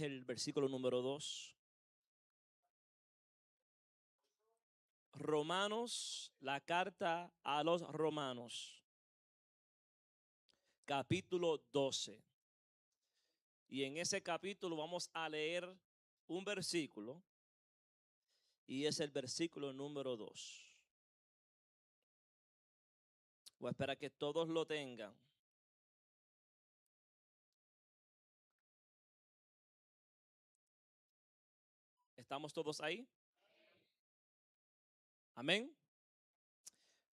el versículo número 2. Romanos, la carta a los Romanos, capítulo 12. Y en ese capítulo vamos a leer un versículo, y es el versículo número 2. Voy a esperar que todos lo tengan. ¿Estamos todos ahí? Amén.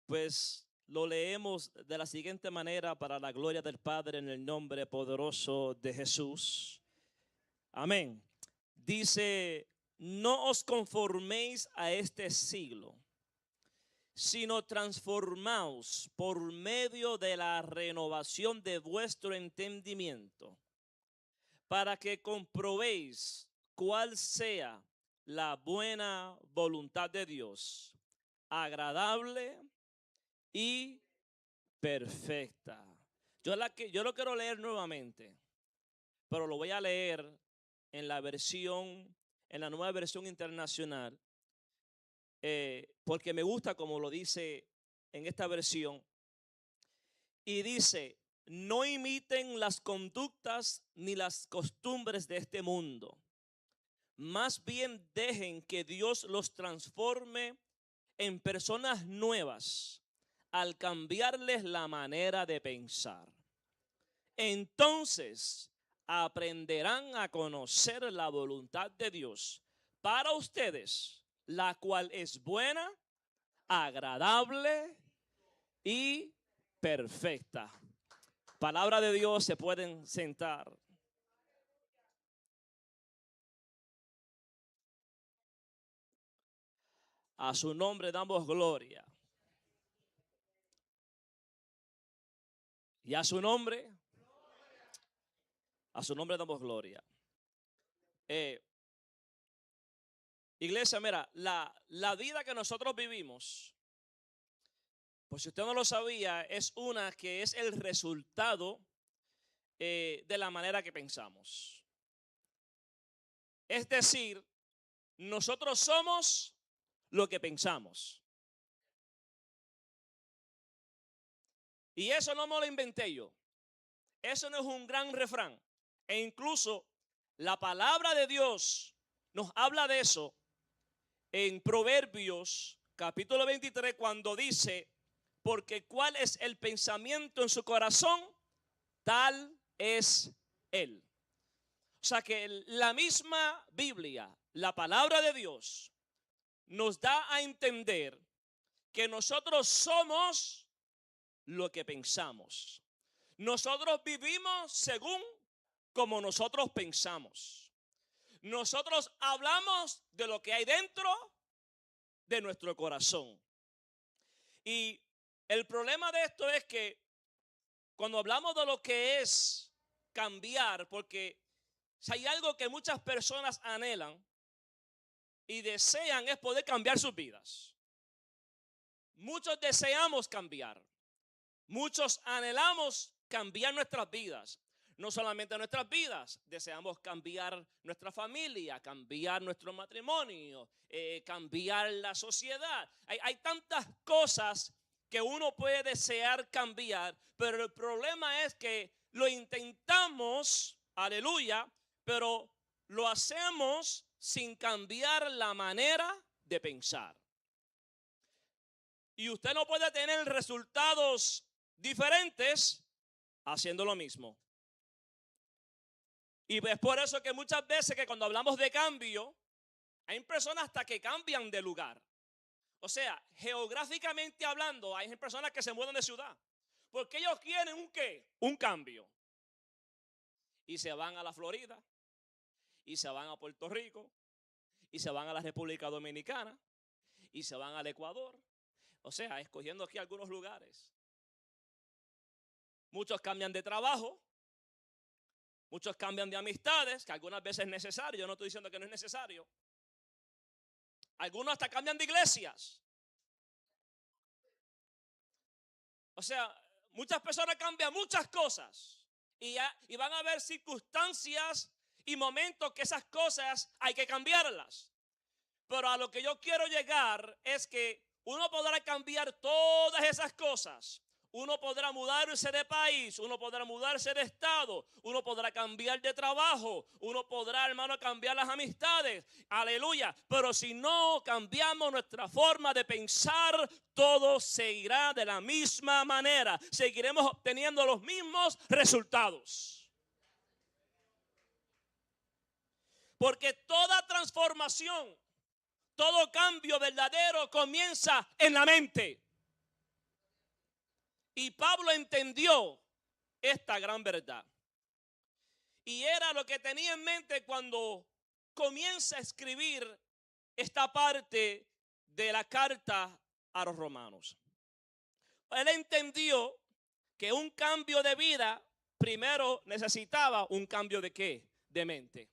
Pues lo leemos de la siguiente manera para la gloria del Padre en el nombre poderoso de Jesús. Amén. Dice: no os conforméis a este siglo, sino transformaos por medio de la renovación de vuestro entendimiento, para que comprobéis cuál sea la buena voluntad de Dios, agradable y perfecta. Yo lo quiero leer nuevamente, pero lo voy a leer en la nueva versión internacional, porque me gusta como lo dice en esta versión. Y dice: no imiten las conductas ni las costumbres de este mundo, más bien dejen que Dios los transforme en personas nuevas al cambiarles la manera de pensar. Entonces aprenderán a conocer la voluntad de Dios para ustedes, la cual es buena, agradable y perfecta. Palabra de Dios. Se pueden sentar. A su nombre damos gloria. Y a su nombre damos gloria. Iglesia, mira, la vida que nosotros vivimos, pues si usted no lo sabía, es una que es el resultado de la manera que pensamos. Es decir, nosotros somos lo que pensamos. Y eso no me lo inventé yo. Eso no es un gran refrán. E incluso la palabra de Dios nos habla de eso en Proverbios capítulo 23, cuando dice: porque cuál es el pensamiento en su corazón, tal es él. O sea que la misma Biblia, la palabra de Dios, nos da a entender que nosotros somos lo que pensamos. Nosotros vivimos según como nosotros pensamos. Nosotros hablamos de lo que hay dentro de nuestro corazón. Y el problema de esto es que cuando hablamos de lo que es cambiar, porque si hay algo que muchas personas anhelan y desean, es poder cambiar sus vidas. Muchos deseamos cambiar. Muchos anhelamos cambiar nuestras vidas. No solamente nuestras vidas, deseamos cambiar nuestra familia, cambiar nuestro matrimonio, cambiar la sociedad. Hay tantas cosas que uno puede desear cambiar, pero el problema es que lo intentamos, aleluya, pero lo hacemos sin cambiar la manera de pensar. Y usted no puede tener resultados diferentes haciendo lo mismo. Y es por eso que muchas veces que cuando hablamos de cambio, hay personas hasta que cambian de lugar. O sea, geográficamente hablando, hay personas que se mudan de ciudad porque ellos quieren un ¿qué? Un cambio. Y se van a la Florida, y se van a Puerto Rico, y se van a la República Dominicana, y se van al Ecuador. O sea, escogiendo aquí algunos lugares. Muchos cambian de trabajo. Muchos cambian de amistades, que algunas veces es necesario. Yo no estoy diciendo que no es necesario. Algunos hasta cambian de iglesias. O sea, muchas personas cambian muchas cosas. Y van a haber circunstancias y momentos que esas cosas hay que cambiarlas. Pero a lo que yo quiero llegar es que uno podrá cambiar todas esas cosas. Uno podrá mudarse de país, uno podrá mudarse de estado, uno podrá cambiar de trabajo, uno podrá, hermano, cambiar las amistades. Aleluya. Pero si no cambiamos nuestra forma de pensar, todo seguirá de la misma manera. Seguiremos obteniendo los mismos resultados. Porque toda transformación, todo cambio verdadero comienza en la mente. Y Pablo entendió esta gran verdad. Y era lo que tenía en mente cuando comienza a escribir esta parte de la carta a los romanos. Él entendió que un cambio de vida primero necesitaba un cambio de ¿qué? De mente.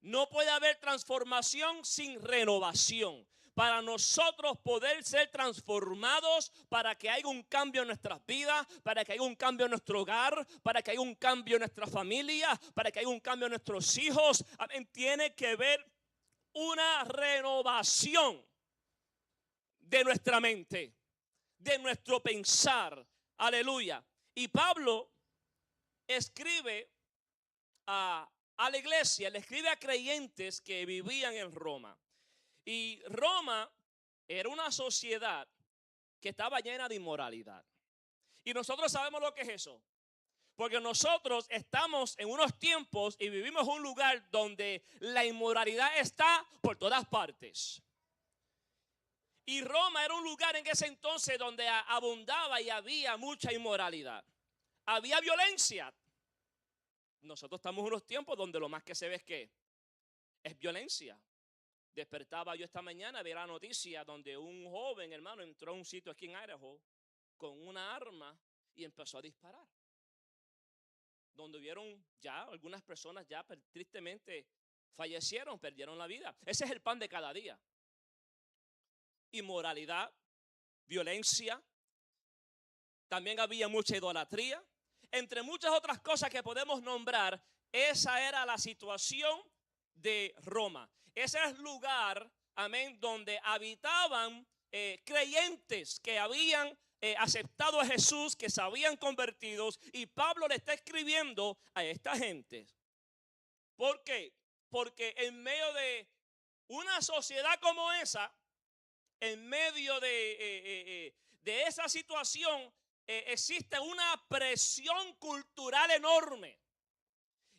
No puede haber transformación sin renovación. Para nosotros poder ser transformados, para que haya un cambio en nuestras vidas, para que haya un cambio en nuestro hogar, para que haya un cambio en nuestra familia, para que haya un cambio en nuestros hijos, amén, tiene que haber una renovación de nuestra mente, de nuestro pensar. Aleluya. Y Pablo escribe a la iglesia, le escribe a creyentes que vivían en Roma. Y Roma era una sociedad que estaba llena de inmoralidad. Y nosotros sabemos lo que es eso. Porque nosotros estamos en unos tiempos y vivimos en un lugar donde la inmoralidad está por todas partes. Y Roma era un lugar en ese entonces donde abundaba y había mucha inmoralidad. Había violencia. Nosotros estamos en unos tiempos donde lo más que se ve es que es violencia. Despertaba yo esta mañana, vi la noticia donde un joven, hermano, entró a un sitio aquí en Idaho con una arma y empezó a disparar. Donde hubieron ya algunas personas ya tristemente fallecieron, perdieron la vida. Ese es el pan de cada día. Inmoralidad, violencia, también había mucha idolatría. Entre muchas otras cosas que podemos nombrar, esa era la situación de Roma. Ese es el lugar, amén, donde habitaban creyentes que habían aceptado a Jesús, que se habían convertido. Y Pablo le está escribiendo a esta gente. ¿Por qué? Porque en medio de una sociedad como esa, en medio de esa situación, existe una presión cultural enorme.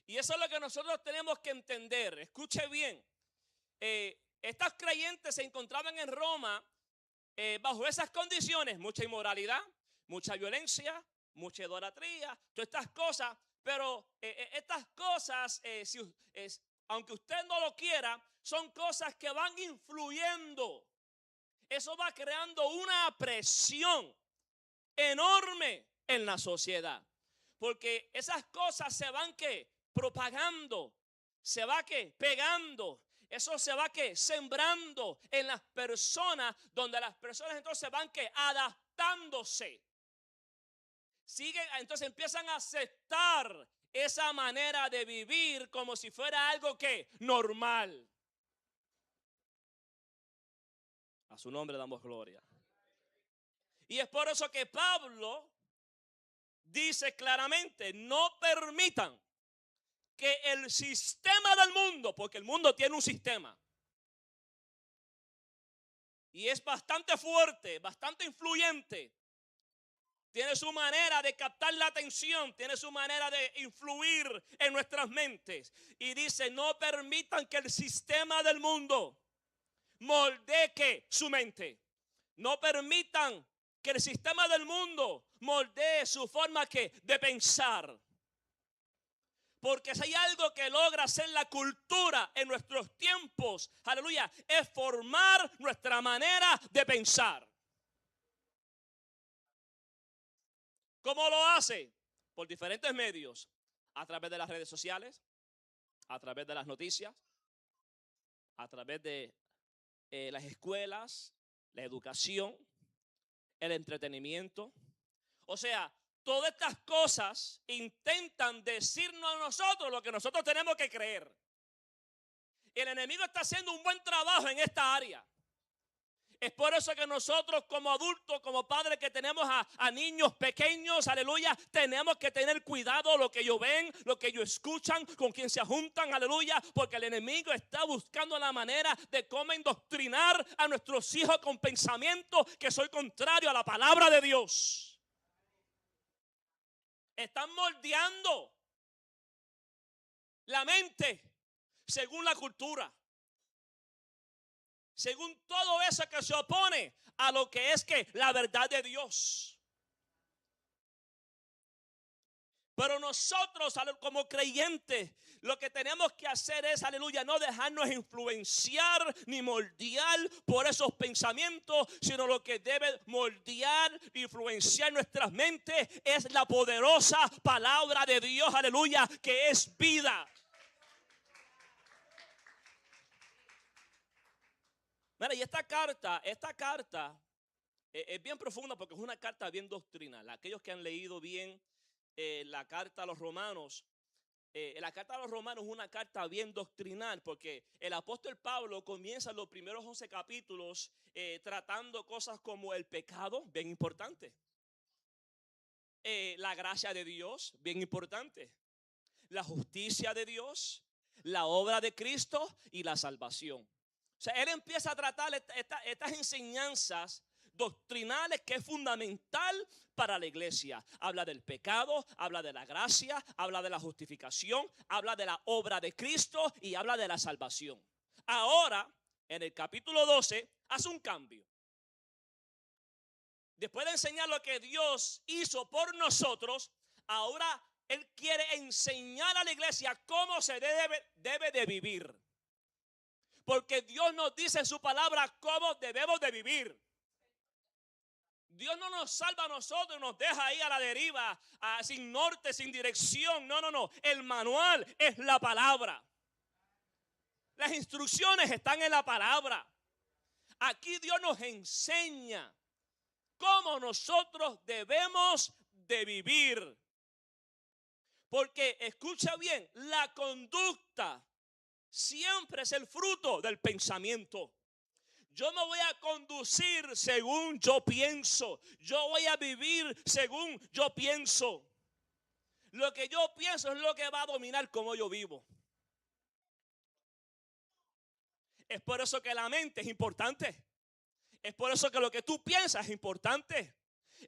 Y eso es lo que nosotros tenemos que entender. Escuche bien. Estos creyentes se encontraban en Roma bajo esas condiciones. Mucha inmoralidad, mucha violencia, mucha idolatría, todas estas cosas. Pero estas cosas, aunque usted no lo quiera, son cosas que van influyendo. Eso va creando una presión enorme en la sociedad. Porque esas cosas se van ¿qué? Propagando, se va ¿qué? Pegando. Eso se va ¿qué? Sembrando en las personas, donde las personas entonces van ¿qué? Adaptándose. Siguen, entonces empiezan a aceptar esa manera de vivir como si fuera algo ¿qué? Normal. A su nombre damos gloria. Y es por eso que Pablo dice claramente, no permitan que el sistema del mundo, porque el mundo tiene un sistema, y es bastante fuerte, bastante influyente, tiene su manera de captar la atención, tiene su manera de influir en nuestras mentes. Y dice, no permitan que el sistema del mundo moldee su mente. No permitan que el sistema del mundo moldee su forma de pensar. Porque si hay algo que logra ser la cultura en nuestros tiempos, aleluya, es formar nuestra manera de pensar. ¿Cómo lo hace? Por diferentes medios. A través de las redes sociales, a través de las noticias, a través de las escuelas, la educación, el entretenimiento. O sea, Todas estas cosas intentan decirnos a nosotros lo que nosotros tenemos que creer. El enemigo está haciendo un buen trabajo en esta área. Es por eso que nosotros como adultos, como padres que tenemos a niños pequeños, aleluya, tenemos que tener cuidado lo que ellos ven, lo que ellos escuchan, con quien se juntan, aleluya, porque el enemigo está buscando la manera de cómo indoctrinar a nuestros hijos con pensamientos que son contrarios a la palabra de Dios. Están moldeando la mente según la cultura, según todo eso que se opone a lo que es que la verdad de Dios. Pero nosotros como creyentes lo que tenemos que hacer es, aleluya, no dejarnos influenciar ni moldear por esos pensamientos, sino lo que debe moldear, influenciar nuestras mentes es la poderosa palabra de Dios, aleluya, que es vida. Mira, y esta carta es bien profunda porque es una carta bien doctrinal. Aquellos que han leído bien la carta a los romanos, la carta a los romanos es una carta bien doctrinal porque el apóstol Pablo comienza los primeros 11 capítulos tratando cosas como el pecado, bien importante, la gracia de Dios, bien importante, la justicia de Dios, la obra de Cristo y la salvación. O sea, él empieza a tratar estas enseñanzas doctrinales que es fundamental para la iglesia. Habla del pecado, habla de la gracia, habla de la justificación, habla de la obra de Cristo y habla de la salvación. Ahora, en el capítulo 12, hace un cambio. Después de enseñar lo que Dios hizo por nosotros, ahora él quiere enseñar a la iglesia cómo se debe de vivir. Porque Dios nos dice en su palabra cómo debemos de vivir. Dios no nos salva a nosotros y nos deja ahí a la deriva, sin norte, sin dirección. No. El manual es la palabra. Las instrucciones están en la palabra. Aquí Dios nos enseña cómo nosotros debemos de vivir. Porque, escucha bien, la conducta siempre es el fruto del pensamiento. Yo me voy a conducir según yo pienso. Yo voy a vivir según yo pienso. Lo que yo pienso es lo que va a dominar cómo yo vivo. Es por eso que la mente es importante. Es por eso que lo que tú piensas es importante.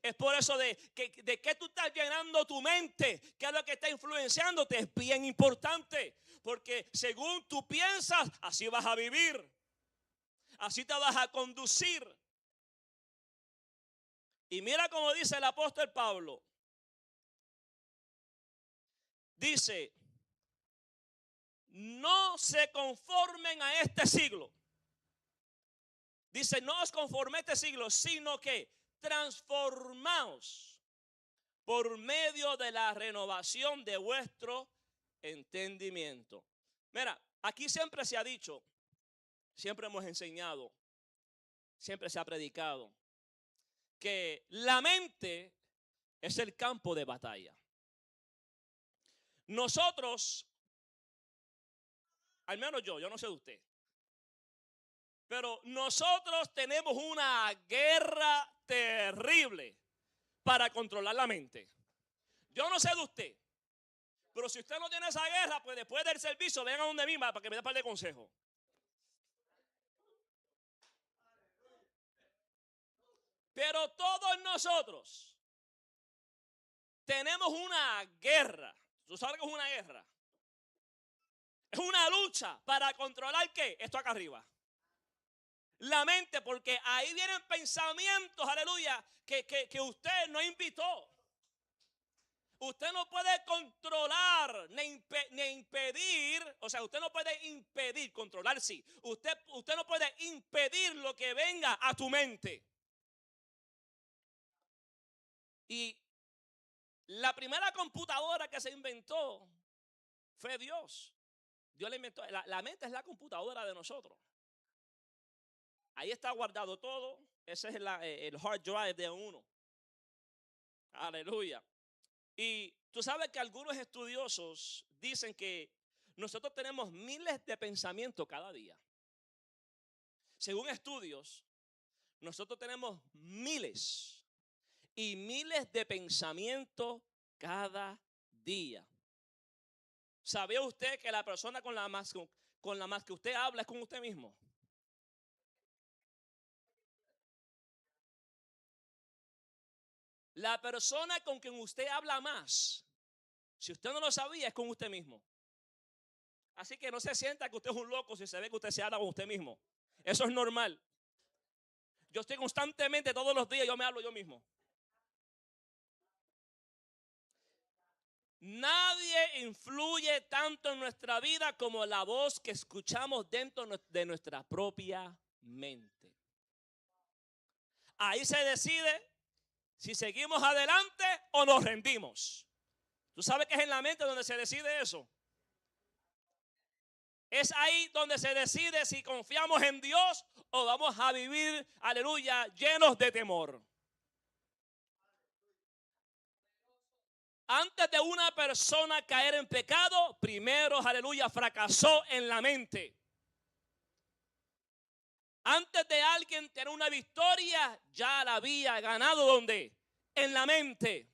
Es por eso de que tú estás llenando tu mente, que es lo que está influenciándote, es bien importante. Porque según tú piensas, así vas a vivir. Así te vas a conducir. Y mira cómo dice el apóstol Pablo. Dice, no se conformen a este siglo. Dice, no os conforméis a este siglo, sino que transformaos por medio de la renovación de vuestro entendimiento. Mira, aquí siempre se ha dicho, siempre hemos enseñado, siempre se ha predicado que la mente es el campo de batalla. Nosotros, al menos yo no sé de usted, pero nosotros tenemos una guerra terrible para controlar la mente. Yo no sé de usted, pero si usted no tiene esa guerra, pues después del servicio vengan a donde mí para que me dé un par de consejos. Pero todos nosotros tenemos una guerra. ¿Tú sabes qué es una guerra? Es una lucha para controlar ¿qué? Esto acá arriba. La mente, porque ahí vienen pensamientos, aleluya, que usted no invitó. Usted no puede controlar ni impedir, o sea, usted no puede impedir, controlar sí. Usted no puede impedir lo que venga a tu mente. Y la primera computadora que se inventó fue Dios. Dios la inventó. La mente es la computadora de nosotros. Ahí está guardado todo. Ese es el hard drive de uno. Aleluya. Y tú sabes que algunos estudiosos dicen que nosotros tenemos miles de pensamientos cada día. Según estudios, nosotros tenemos miles y miles de pensamientos cada día. ¿Sabía usted que la persona con la más que usted habla es con usted mismo? La persona con quien usted habla más, si usted no lo sabía, es con usted mismo. Así que no se sienta que usted es un loco si se ve que usted se habla con usted mismo. Eso es normal. Yo estoy constantemente, todos los días, yo me hablo yo mismo. Nadie influye tanto en nuestra vida como la voz que escuchamos dentro de nuestra propia mente. Ahí se decide si seguimos adelante o nos rendimos. ¿Tú sabes que es en la mente donde se decide eso? Es ahí donde se decide si confiamos en Dios o vamos a vivir, aleluya, llenos de temor. Antes de una persona caer en pecado, primero, aleluya, fracasó en la mente. Antes de alguien tener una victoria, ya la había ganado, ¿dónde? En la mente.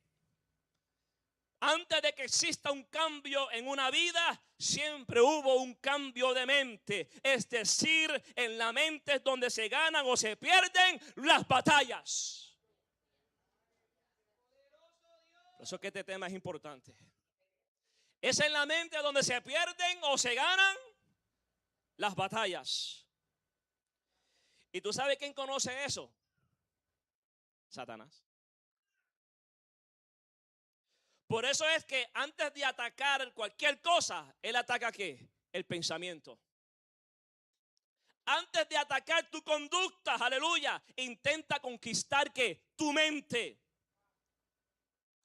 Antes de que exista un cambio en una vida, siempre hubo un cambio de mente. Es decir, en la mente es donde se ganan o se pierden las batallas. Por eso es que este tema es importante. Es en la mente donde se pierden o se ganan las batallas. ¿Y tú sabes quién conoce eso? Satanás. Por eso es que antes de atacar cualquier cosa, él ataca ¿qué? El pensamiento. Antes de atacar tu conducta, aleluya, intenta conquistar ¿qué? Tu mente.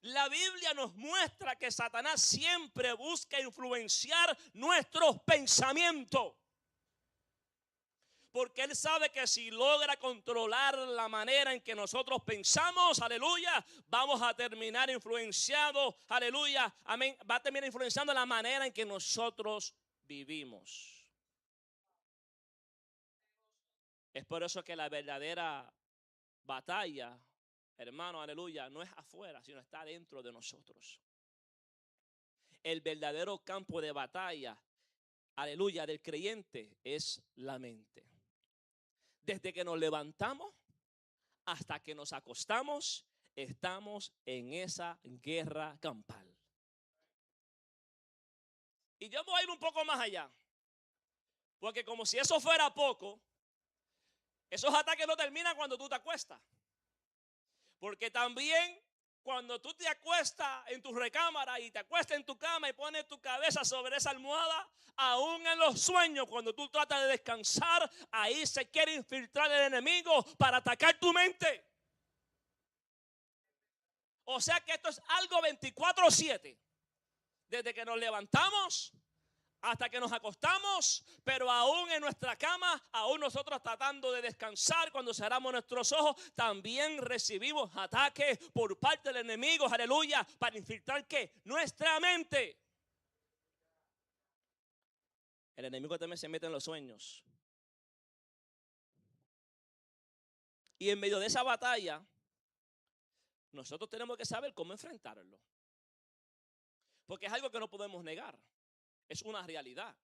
La Biblia nos muestra que Satanás siempre busca influenciar nuestros pensamientos. Porque él sabe que si logra controlar la manera en que nosotros pensamos, aleluya, vamos a terminar influenciados, aleluya, amén, va a terminar influenciando la manera en que nosotros vivimos. Es por eso que la verdadera batalla, hermano, aleluya, no es afuera, sino está dentro de nosotros. El verdadero campo de batalla, aleluya, del creyente es la mente. Desde que nos levantamos hasta que nos acostamos, estamos en esa guerra campal. Y yo voy a ir un poco más allá, porque como si eso fuera poco, esos ataques no terminan cuando tú te acuestas. Porque también cuando tú te acuestas en tu recámara y te acuestas en tu cama y pones tu cabeza sobre esa almohada, aún en los sueños, cuando tú tratas de descansar, ahí se quiere infiltrar el enemigo para atacar tu mente. O sea que esto es algo 24/7. Desde que nos levantamos hasta que nos acostamos, pero aún en nuestra cama, aún nosotros tratando de descansar, cuando cerramos nuestros ojos, también recibimos ataques por parte del enemigo, aleluya, para infiltrar ¿qué? Nuestra mente. El enemigo también se mete en los sueños. Y en medio de esa batalla, nosotros tenemos que saber cómo enfrentarlo. Porque es algo que no podemos negar. Es una realidad.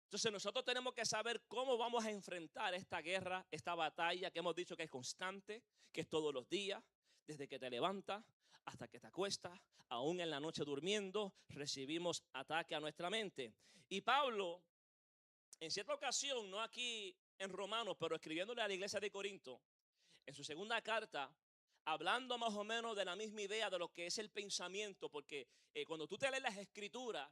Entonces nosotros tenemos que saber cómo vamos a enfrentar esta guerra, esta batalla que hemos dicho que es constante, que es todos los días, desde que te levantas hasta que te acuestas, aún en la noche durmiendo, recibimos ataque a nuestra mente. Y Pablo, en cierta ocasión, no aquí en Romanos, pero escribiéndole a la iglesia de Corinto, en su segunda carta, hablando más o menos de la misma idea de lo que es el pensamiento, porque cuando tú te lees las escrituras,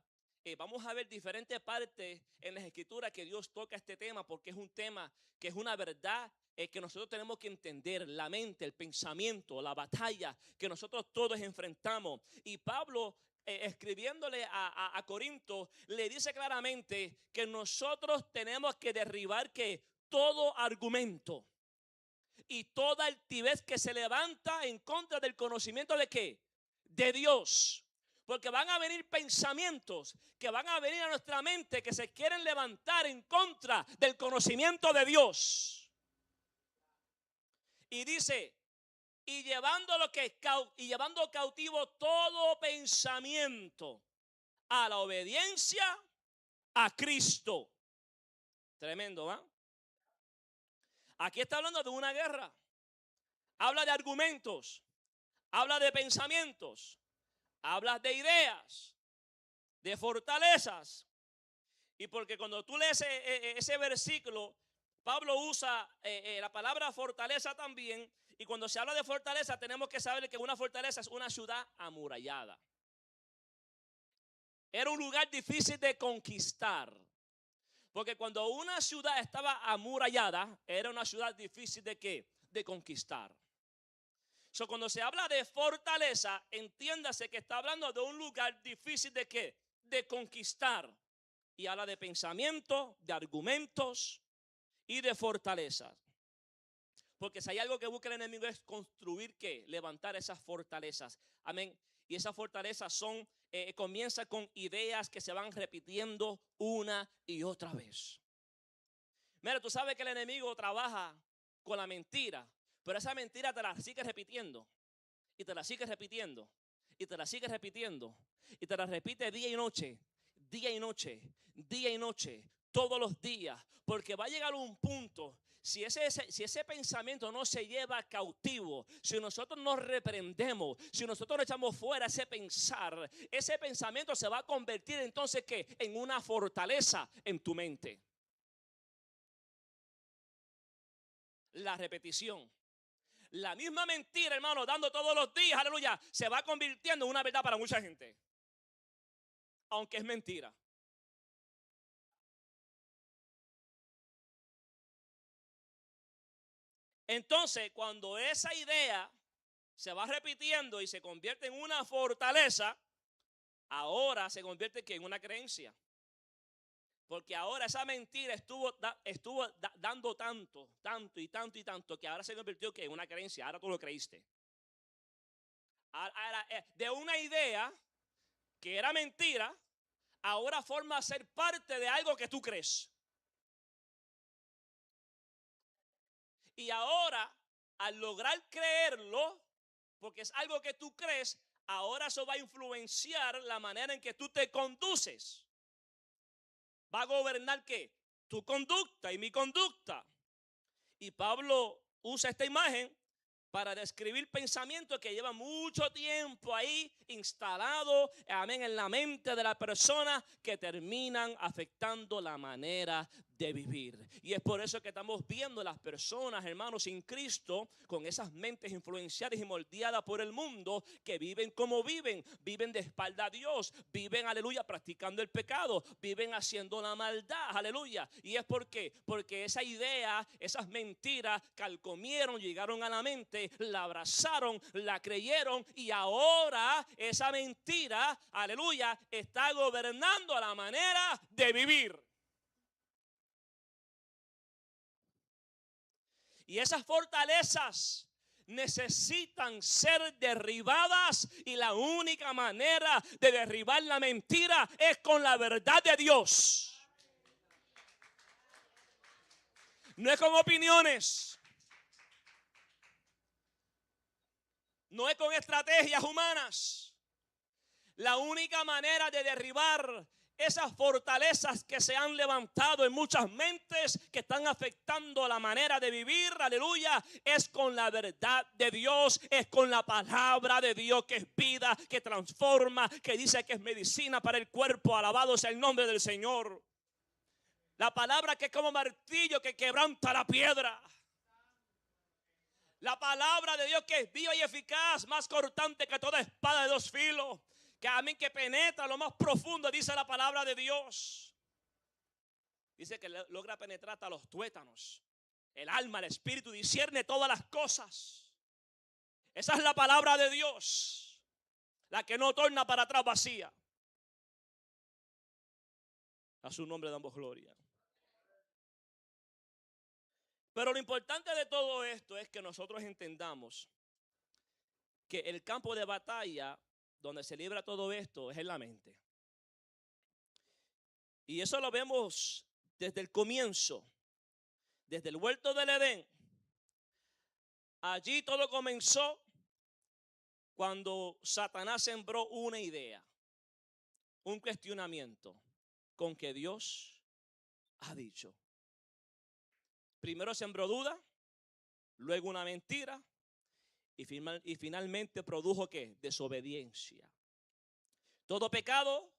vamos a ver diferentes partes en las escrituras que Dios toca este tema, porque es un tema que es una verdad que nosotros tenemos que entender, la mente, el pensamiento, la batalla que nosotros todos enfrentamos. Y Pablo, escribiéndole a Corinto, le dice claramente que nosotros tenemos que derribar que todo argumento y toda altivez que se levanta en contra del conocimiento de ¿qué? de Dios. Porque van a venir pensamientos que van a venir a nuestra mente que se quieren levantar en contra del conocimiento de Dios. Y dice, y llevando cautivo todo pensamiento a la obediencia a Cristo. Tremendo, ¿va? Aquí está hablando de una guerra. Habla de argumentos, habla de pensamientos, habla de ideas, de fortalezas. Y porque cuando tú lees ese versículo, Pablo usa la palabra fortaleza también. Y cuando se habla de fortaleza, tenemos que saber que una fortaleza es una ciudad amurallada. Era un lugar difícil de conquistar. Porque cuando una ciudad estaba amurallada, era una ciudad difícil de ¿qué? De conquistar. So, cuando se habla de fortaleza, entiéndase que está hablando de un lugar difícil de ¿qué? De conquistar. Y habla de pensamiento, de argumentos y de fortalezas. Porque si hay algo que busca el enemigo es construir ¿qué? Levantar esas fortalezas. Amén. Y esas fortalezas comienza con ideas que se van repitiendo una y otra vez. Mira, tú sabes que el enemigo trabaja con la mentira, pero esa mentira te la sigue repitiendo. Y te la sigue repitiendo. Y te la sigue repitiendo. Y te la repite día y noche. Día y noche. Día y noche. Todos los días. Porque va a llegar un punto. Si ese pensamiento no se lleva cautivo, si nosotros nos reprendemos, si nosotros nos echamos fuera ese pensar, ese pensamiento se va a convertir entonces ¿qué? En una fortaleza en tu mente. La repetición. La misma mentira, hermano, dando todos los días, aleluya, se va convirtiendo en una verdad para mucha gente. Aunque es mentira. Entonces, cuando esa idea se va repitiendo y se convierte en una fortaleza, ahora se convierte en una creencia. Porque ahora esa mentira estuvo dando tanto, que ahora se convirtió en una creencia. Ahora tú lo creíste. Ahora, de una idea que era mentira, ahora forma a ser parte de algo que tú crees. Y ahora, al lograr creerlo, porque es algo que tú crees, ahora eso va a influenciar la manera en que tú te conduces. Va a gobernar ¿qué? Tu conducta y mi conducta. Y Pablo usa esta imagen para describir pensamientos que llevan mucho tiempo ahí instalado, amén, en la mente de la persona, que terminan afectando la manera de vivir. Y es por eso que estamos viendo las personas, hermanos, sin Cristo, con esas mentes influenciadas y moldeadas por el mundo, que viven como viven de espalda a Dios, viven, aleluya, practicando el pecado, viven haciendo la maldad, aleluya. Y es porque esa idea, esas mentiras calcomieron, llegaron a la mente, la abrazaron, la creyeron, y ahora esa mentira, aleluya, está gobernando la manera de vivir. Y esas fortalezas necesitan ser derribadas, y la única manera de derribar la mentira es con la verdad de Dios. No es con opiniones, no es con estrategias humanas. La única manera de derribar esas fortalezas que se han levantado en muchas mentes, que están afectando la manera de vivir, aleluya, es con la verdad de Dios, es con la palabra de Dios, que es vida, que transforma, que dice que es medicina para el cuerpo. Alabado sea el nombre del Señor. La palabra que es como martillo que quebranta la piedra. La palabra de Dios que es viva y eficaz, más cortante que toda espada de dos filos, que a mí que penetra lo más profundo, dice la palabra de Dios. Dice que logra penetrar hasta los tuétanos, el alma, el espíritu, discierne todas las cosas. Esa es la palabra de Dios, la que no torna para atrás vacía. A su nombre damos gloria. Pero lo importante de todo esto es que nosotros entendamos que el campo de batalla donde se libra todo esto es en la mente. Y eso lo vemos desde el comienzo, desde el huerto del Edén. Allí todo comenzó cuando Satanás sembró una idea, un cuestionamiento con que Dios ha dicho. Primero sembró duda, luego una mentira y finalmente produjo ¿qué? Desobediencia. Todo pecado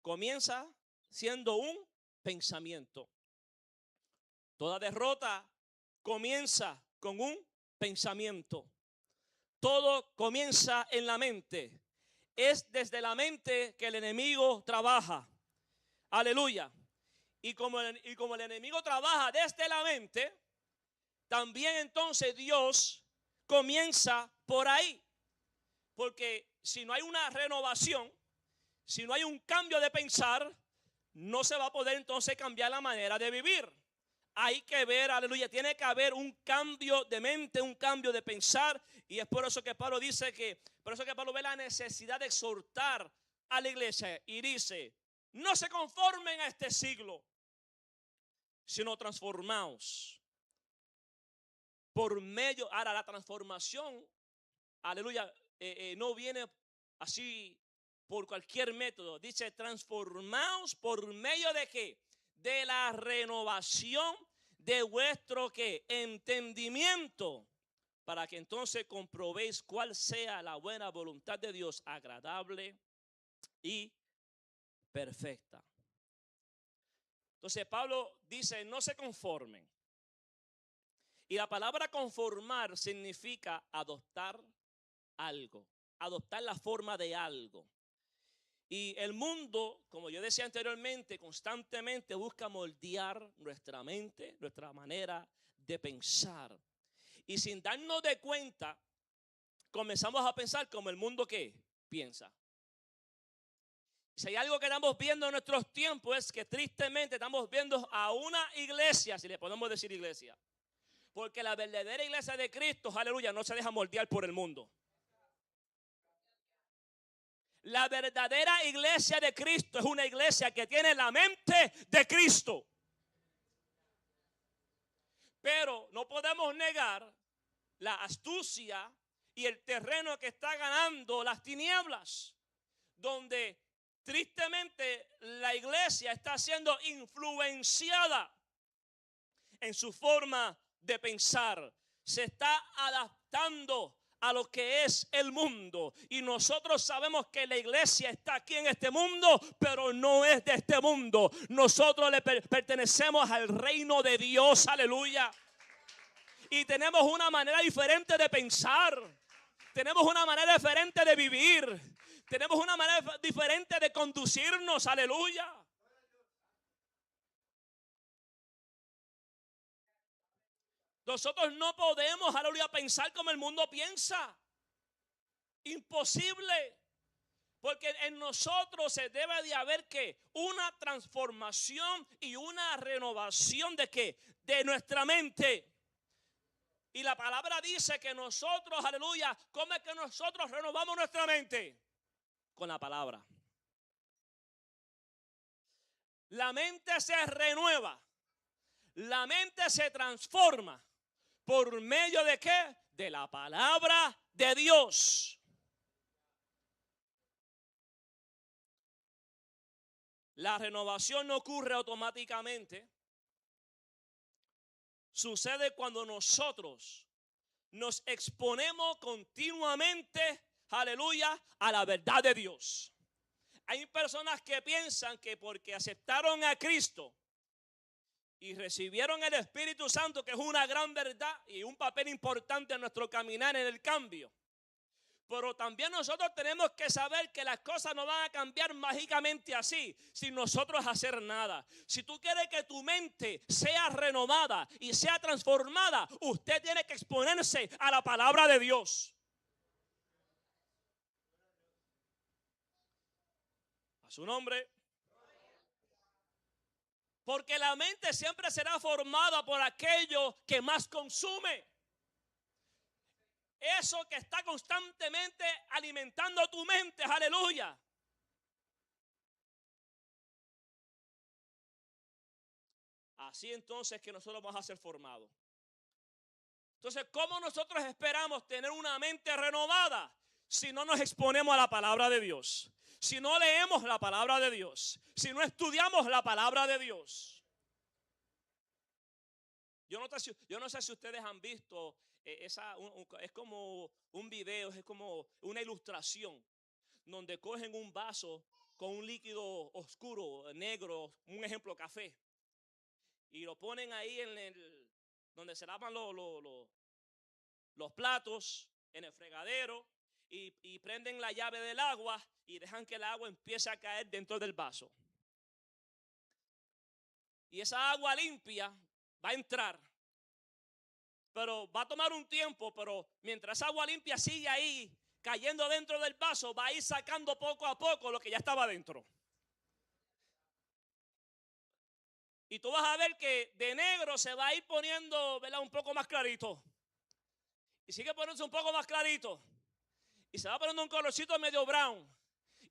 comienza siendo un pensamiento. Toda derrota comienza con un pensamiento. Todo comienza en la mente. Es desde la mente que el enemigo trabaja. Aleluya. Y como el enemigo trabaja desde la mente, también entonces Dios comienza por ahí. Porque si no hay una renovación, si no hay un cambio de pensar, no se va a poder entonces cambiar la manera de vivir. Hay que ver, aleluya, tiene que haber un cambio de mente, un cambio de pensar. Y es por eso que Pablo dice por eso que Pablo ve la necesidad de exhortar a la iglesia y dice: no se conformen a este siglo, sino transformaos por medio. Ahora, la transformación, aleluya, no viene así por cualquier método. Dice: transformaos por medio de ¿qué? De la renovación de vuestro ¿qué? Entendimiento, para que entonces comprobéis cuál sea la buena voluntad de Dios, agradable y perfecta. Entonces Pablo dice: no se conformen. Y la palabra conformar significa adoptar algo, adoptar la forma de algo. Y el mundo, como yo decía anteriormente, constantemente busca moldear nuestra mente, nuestra manera de pensar. Y sin darnos de cuenta, comenzamos a pensar como el mundo ¿qué? Piensa. Si hay algo que estamos viendo en nuestros tiempos, es que tristemente estamos viendo a una iglesia, si le podemos decir iglesia, porque la verdadera iglesia de Cristo, aleluya, no se deja moldear por el mundo. La verdadera iglesia de Cristo es una iglesia que tiene la mente de Cristo. Pero no podemos negar la astucia y el terreno que está ganando las tinieblas, donde tristemente la iglesia está siendo influenciada en su forma de pensar. Se está adaptando a lo que es el mundo. Y nosotros sabemos que la iglesia está aquí en este mundo, pero no es de este mundo. Nosotros le pertenecemos al reino de Dios, aleluya. Y tenemos una manera diferente de pensar. Tenemos una manera diferente de vivir. Tenemos una manera diferente de conducirnos, aleluya. Nosotros no podemos, aleluya, pensar como el mundo piensa. Imposible. Porque en nosotros se debe de haber ¿qué? Una transformación y una renovación de ¿qué? De nuestra mente. Y la palabra dice que nosotros, aleluya, ¿cómo es que nosotros renovamos nuestra mente? Con la palabra. La mente se renueva. La mente se transforma. ¿Por medio de qué? De la palabra de Dios. La renovación no ocurre automáticamente. Sucede cuando nosotros nos exponemos continuamente, aleluya, a la verdad de Dios. Hay personas que piensan que porque aceptaron a Cristo y recibieron el Espíritu Santo, que es una gran verdad y un papel importante en nuestro caminar en el cambio. Pero también nosotros tenemos que saber que las cosas no van a cambiar mágicamente así, sin nosotros hacer nada. Si tú quieres que tu mente sea renovada y sea transformada, usted tiene que exponerse a la palabra de Dios. A su nombre. Porque la mente siempre será formada por aquello que más consume. Eso que está constantemente alimentando tu mente, aleluya. Así entonces que nosotros vamos a ser formados. Entonces, ¿cómo nosotros esperamos tener una mente renovada si no nos exponemos a la palabra de Dios? Si no leemos la palabra de Dios, si no estudiamos la palabra de Dios. Yo no sé si ustedes han visto es como un video, es como una ilustración donde cogen un vaso con un líquido oscuro, negro, un ejemplo café, y lo ponen ahí donde se lavan los platos, en el fregadero, y prenden la llave del agua y dejan que el agua empiece a caer dentro del vaso. Y esa agua limpia va a entrar, pero va a tomar un tiempo, pero mientras esa agua limpia sigue ahí cayendo dentro del vaso, va a ir sacando poco a poco lo que ya estaba dentro. Y tú vas a ver que de negro se va a ir poniendo, ¿verdad?, un poco más clarito. Y sigue poniéndose un poco más clarito. Y se va poniendo un colorcito medio brown.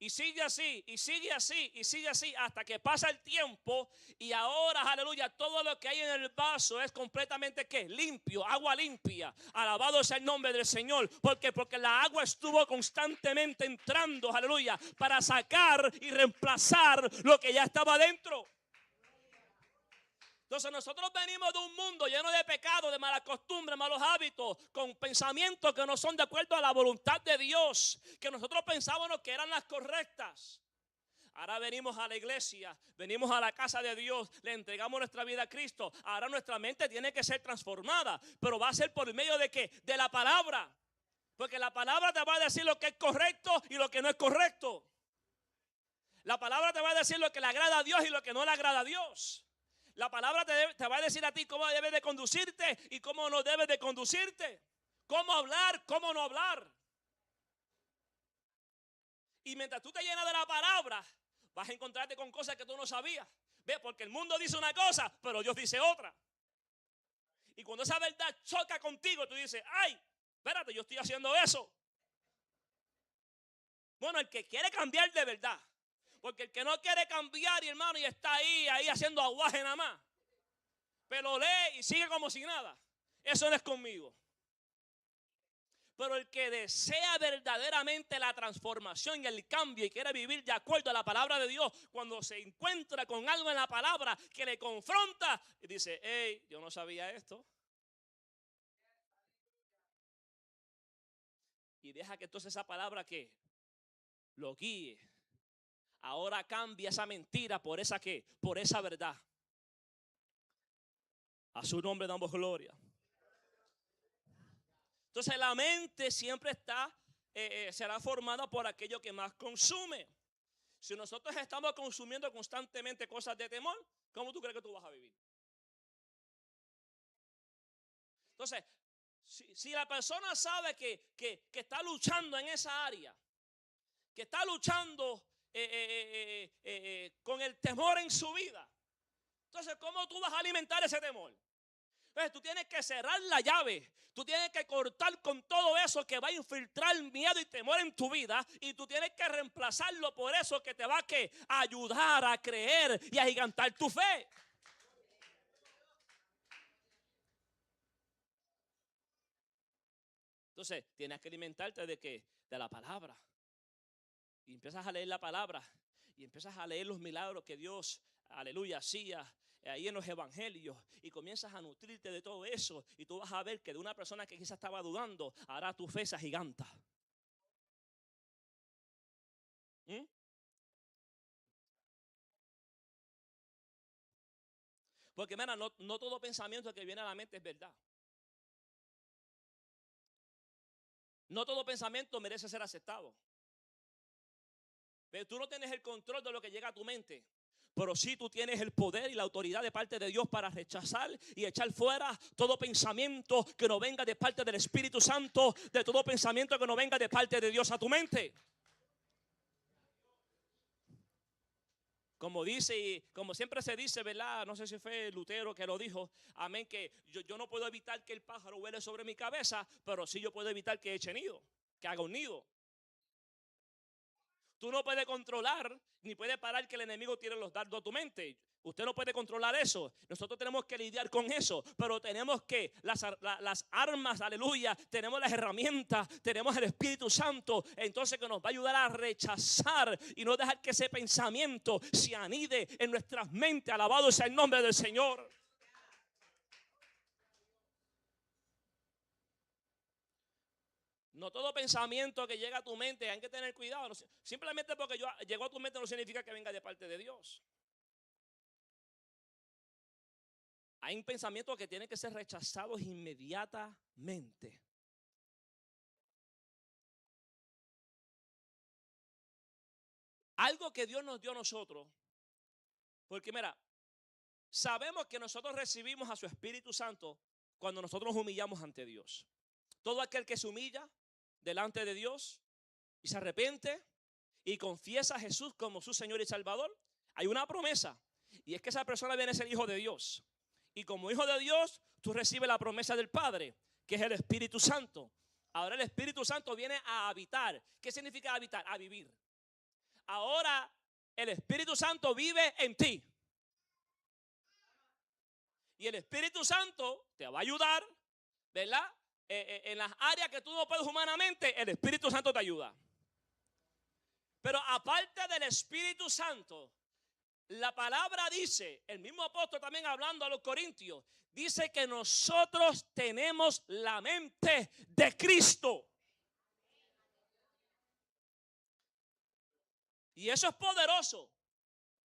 Y sigue así, y sigue así, y sigue así, hasta que pasa el tiempo. Y ahora, aleluya, todo lo que hay en el vaso es completamente, ¿qué? Limpio, agua limpia. Alabado sea el nombre del Señor. ¿Por qué? Porque la agua estuvo constantemente entrando, aleluya, para sacar y reemplazar lo que ya estaba dentro. Entonces nosotros venimos de un mundo lleno de pecado, de malas costumbres, malos hábitos, con pensamientos que no son de acuerdo a la voluntad de Dios, que nosotros pensábamos que eran las correctas. Ahora venimos a la iglesia, venimos a la casa de Dios, le entregamos nuestra vida a Cristo. Ahora nuestra mente tiene que ser transformada, pero va a ser por medio de ¿qué? De la palabra. Porque la palabra te va a decir lo que es correcto y lo que no es correcto. La palabra te va a decir lo que le agrada a Dios y lo que no le agrada a Dios. La palabra te va a decir a ti cómo debes de conducirte y cómo no debes de conducirte. Cómo hablar, cómo no hablar. Y mientras tú te llenas de la palabra, vas a encontrarte con cosas que tú no sabías. ¿Ves? Porque el mundo dice una cosa, pero Dios dice otra. Y cuando esa verdad choca contigo, tú dices, ay, espérate, yo estoy haciendo eso. Bueno, el que quiere cambiar de verdad. Porque el que no quiere cambiar, hermano, y está ahí haciendo aguaje nada más, pero lee y sigue como si nada, eso no es conmigo. Pero el que desea verdaderamente la transformación y el cambio y quiere vivir de acuerdo a la palabra de Dios, cuando se encuentra con algo en la palabra que le confronta y dice, hey, yo no sabía esto. Y deja que entonces esa palabra que lo guíe. Ahora cambia esa mentira por esa ¿qué? Por esa verdad. A su nombre damos gloria. Entonces la mente siempre será formada por aquello que más consume. Si nosotros estamos consumiendo constantemente cosas de temor, ¿cómo tú crees que tú vas a vivir? Entonces, si la persona sabe que está luchando en esa área, que está luchando con el temor en su vida, entonces ¿cómo tú vas a alimentar ese temor? Entonces tú tienes que cerrar la llave, tú tienes que cortar con todo eso que va a infiltrar miedo y temor en tu vida, y tú tienes que reemplazarlo por eso que te va a ayudar a creer y a agigantar tu fe. Entonces tienes que alimentarte de ¿qué? De la palabra. Y empiezas a leer la palabra y empiezas a leer los milagros que Dios, aleluya, hacía ahí en los evangelios, y comienzas a nutrirte de todo eso, y tú vas a ver que de una persona que quizás estaba dudando, ahora tu fe se agiganta. Porque mira, no todo pensamiento que viene a la mente es verdad. No todo pensamiento merece ser aceptado. Pero tú no tienes el control de lo que llega a tu mente. Pero sí tú tienes el poder y la autoridad de parte de Dios para rechazar y echar fuera todo pensamiento que no venga de parte del Espíritu Santo, de todo pensamiento que no venga de parte de Dios a tu mente. Como dice, y como siempre se dice, ¿verdad? No sé si fue Lutero que lo dijo, amén, que yo no puedo evitar que el pájaro vuele sobre mi cabeza, pero sí yo puedo evitar que eche nido, que haga un nido. Tú no puedes controlar, ni puedes parar que el enemigo tire los dardos a tu mente. Usted no puede controlar eso. Nosotros tenemos que lidiar con eso. Pero tenemos que, las armas, aleluya, tenemos las herramientas, tenemos el Espíritu Santo. Entonces que nos va a ayudar a rechazar y no dejar que ese pensamiento se anide en nuestras mentes. Alabado sea el nombre del Señor. No todo pensamiento que llega a tu mente, hay que tener cuidado. Simplemente porque llegó a tu mente no significa que venga de parte de Dios. Hay pensamientos que tienen que ser rechazados inmediatamente. Algo que Dios nos dio a nosotros, porque mira, sabemos que nosotros recibimos a su Espíritu Santo cuando nosotros nos humillamos ante Dios. Todo aquel que se humilla delante de Dios y se arrepiente y confiesa a Jesús como su Señor y Salvador, hay una promesa, y es que esa persona viene a ser hijo de Dios. Y como hijo de Dios, tú recibes la promesa del Padre, que es el Espíritu Santo. Ahora el Espíritu Santo viene a habitar. ¿Qué significa habitar? A vivir. Ahora el Espíritu Santo vive en ti. Y el Espíritu Santo te va a ayudar, ¿verdad? En las áreas que tú no puedes humanamente, el Espíritu Santo te ayuda. Pero aparte del Espíritu Santo, la palabra dice, el mismo apóstol también hablando a los corintios, dice que nosotros tenemos la mente de Cristo. Y eso es poderoso,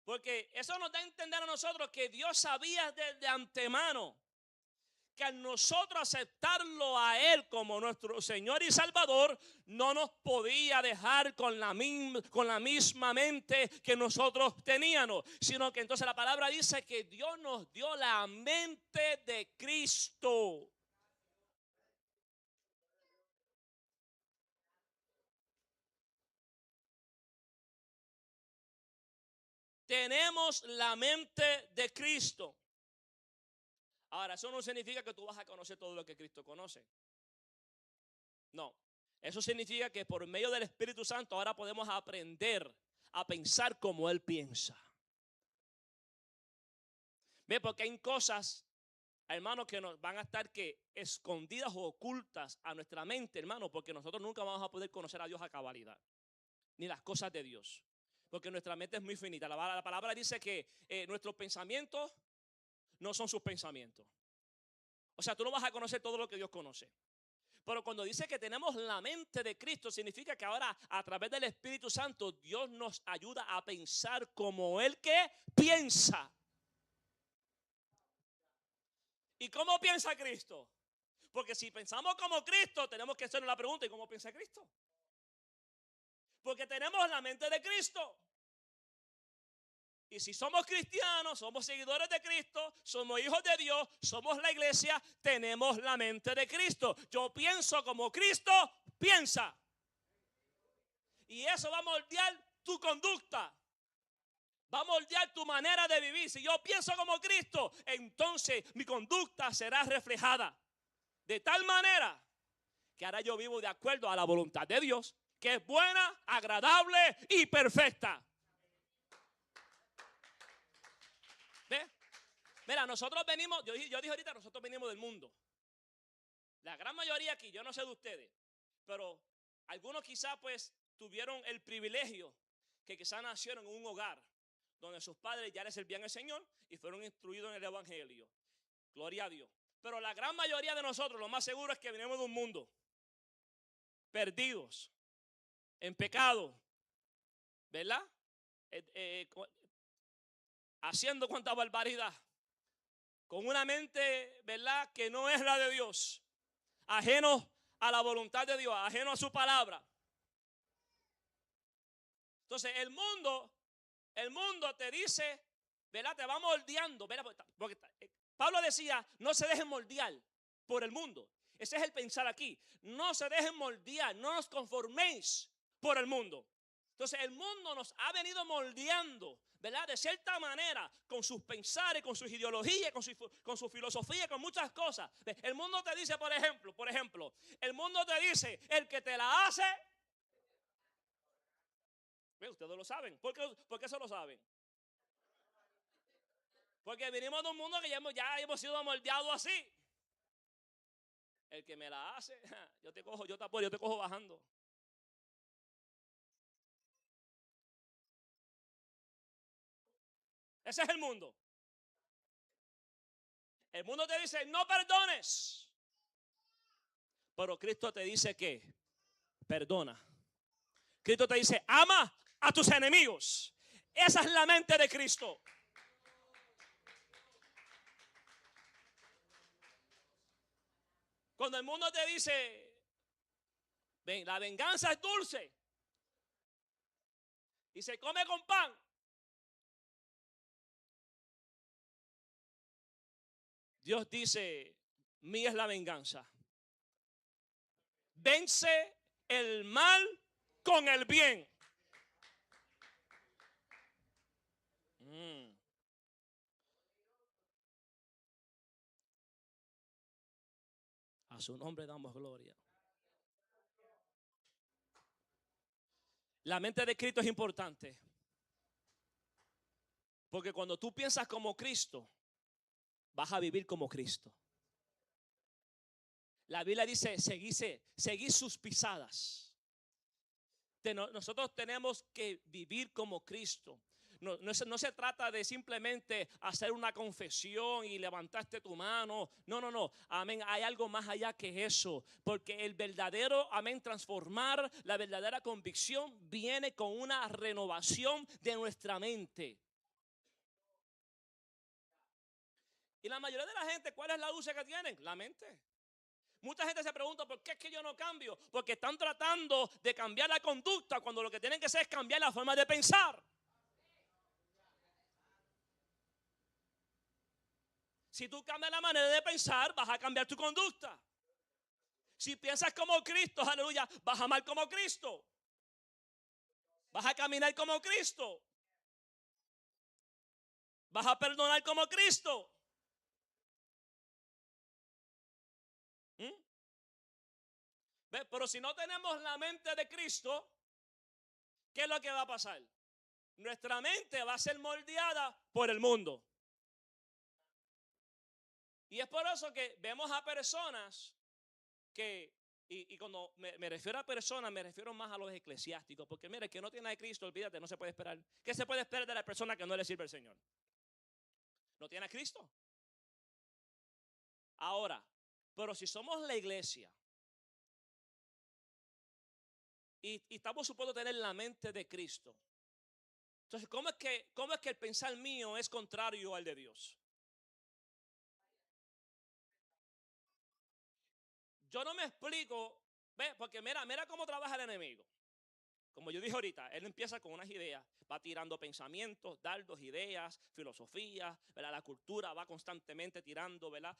porque eso nos da a entender a nosotros que Dios sabía desde antemano que al nosotros aceptarlo a Él como nuestro Señor y Salvador, no nos podía dejar con la misma mente que nosotros teníamos, sino que entonces la palabra dice que Dios nos dio la mente de Cristo. Tenemos la mente de Cristo. Ahora, eso no significa que tú vas a conocer todo lo que Cristo conoce. No, eso significa que por medio del Espíritu Santo ahora podemos aprender a pensar como Él piensa. ¿Ve? Porque hay cosas, hermano, que nos van a estar escondidas o ocultas a nuestra mente, hermano, porque nosotros nunca vamos a poder conocer a Dios a cabalidad, ni las cosas de Dios, porque nuestra mente es muy finita. La palabra dice que nuestros pensamientos no son sus pensamientos. O sea, tú no vas a conocer todo lo que Dios conoce. Pero cuando dice que tenemos la mente de Cristo, significa que ahora a través del Espíritu Santo Dios nos ayuda a pensar como Él que piensa. ¿Y cómo piensa Cristo? Porque si pensamos como Cristo, tenemos que hacernos la pregunta: ¿y cómo piensa Cristo? Porque tenemos la mente de Cristo. Y si somos cristianos, somos seguidores de Cristo, somos hijos de Dios, somos la iglesia, tenemos la mente de Cristo. Yo pienso como Cristo piensa. Y eso va a moldear tu conducta. Va a moldear tu manera de vivir. Si yo pienso como Cristo, entonces mi conducta será reflejada. De tal manera que ahora yo vivo de acuerdo a la voluntad de Dios, que es buena, agradable y perfecta. ¿Ve? Mira, nosotros venimos, yo dije ahorita, nosotros venimos del mundo. La gran mayoría aquí, yo no sé de ustedes, pero algunos quizás pues tuvieron el privilegio que quizás nacieron en un hogar donde sus padres ya les servían al Señor y fueron instruidos en el Evangelio. Gloria a Dios. Pero la gran mayoría de nosotros, lo más seguro es que venimos de un mundo perdidos, en pecado, ¿verdad? Haciendo cuanta barbaridad, con una mente, ¿verdad?, que no es la de Dios, ajeno a la voluntad de Dios, ajeno a su palabra. Entonces el mundo te dice, ¿verdad?, te va moldeando, ¿verdad? Porque Pablo decía, no se dejen moldear por el mundo. Ese es el pensar aquí. No se dejen moldear, no nos conforméis por el mundo. Entonces el mundo nos ha venido moldeando ¿verdad? De cierta manera, con sus pensares, con sus ideologías, con su filosofía, con muchas cosas. El mundo te dice, por ejemplo, el mundo te dice, el que te la hace, ustedes lo saben. ¿Por qué eso lo saben? Porque venimos de un mundo que ya hemos sido moldeados así. El que me la hace, yo te cojo, yo te apoyo, yo te cojo bajando. Ese es el mundo. El mundo te dice, no perdones. Pero Cristo te dice que perdona. Cristo te dice, ama a tus enemigos. Esa es la mente de Cristo. Cuando el mundo te dice, ven, la venganza es dulce y se come con pan. Dios dice, mía es la venganza. Vence el mal con el bien. A su nombre damos gloria. La mente de Cristo es importante. Porque cuando tú piensas como Cristo, vas a vivir como Cristo. La Biblia dice, seguid sus pisadas. Nosotros tenemos que vivir como Cristo. No se trata de simplemente hacer una confesión y levantarte tu mano. No. Amén. Hay algo más allá que eso. Porque el verdadero, amén, transformar, la verdadera convicción viene con una renovación de nuestra mente. Y la mayoría de la gente, ¿cuál es la lucha que tienen? La mente. Mucha gente se pregunta, ¿por qué es que yo no cambio? Porque están tratando de cambiar la conducta cuando lo que tienen que hacer es cambiar la forma de pensar. Si tú cambias la manera de pensar, vas a cambiar tu conducta. Si piensas como Cristo, aleluya, vas a amar como Cristo. Vas a caminar como Cristo. Vas a perdonar como Cristo. Pero si no tenemos la mente de Cristo, ¿qué es lo que va a pasar? Nuestra mente va a ser moldeada por el mundo. Y es por eso que vemos a personas que, y cuando me refiero a personas, me refiero más a los eclesiásticos. Porque mire, que no tiene a Cristo, olvídate, no se puede esperar. ¿Qué se puede esperar de la persona que no le sirve al Señor? ¿No tiene a Cristo? Ahora, pero si somos la iglesia y estamos supuestos tener la mente de Cristo, entonces, ¿cómo es que el pensar mío es contrario al de Dios? Yo no me explico, porque mira cómo trabaja el enemigo. Como yo dije ahorita, él empieza con unas ideas, va tirando pensamientos, dardos, ideas, filosofías, ¿verdad? La cultura va constantemente tirando, ¿verdad?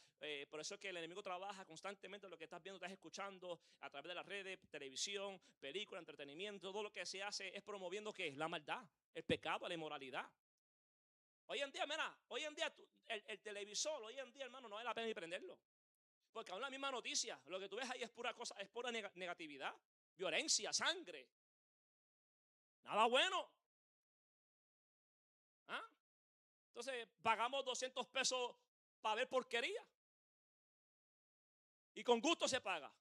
Por eso es que el enemigo trabaja constantemente, lo que estás viendo, estás escuchando a través de las redes, televisión, película, entretenimiento, todo lo que se hace es promoviendo ¿qué? La maldad, el pecado, la inmoralidad. Hoy en día, el televisor, hoy en día, hermano, no vale la pena ni prenderlo. Porque aún la misma noticia, lo que tú ves ahí es pura cosa, es pura negatividad, violencia, sangre. Nada bueno. ¿Ah? Entonces pagamos 200 pesos para ver porquería. Y con gusto se paga.